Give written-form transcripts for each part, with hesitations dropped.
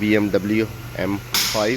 BMW M5۔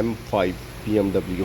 M5 BMW۔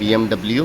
BMW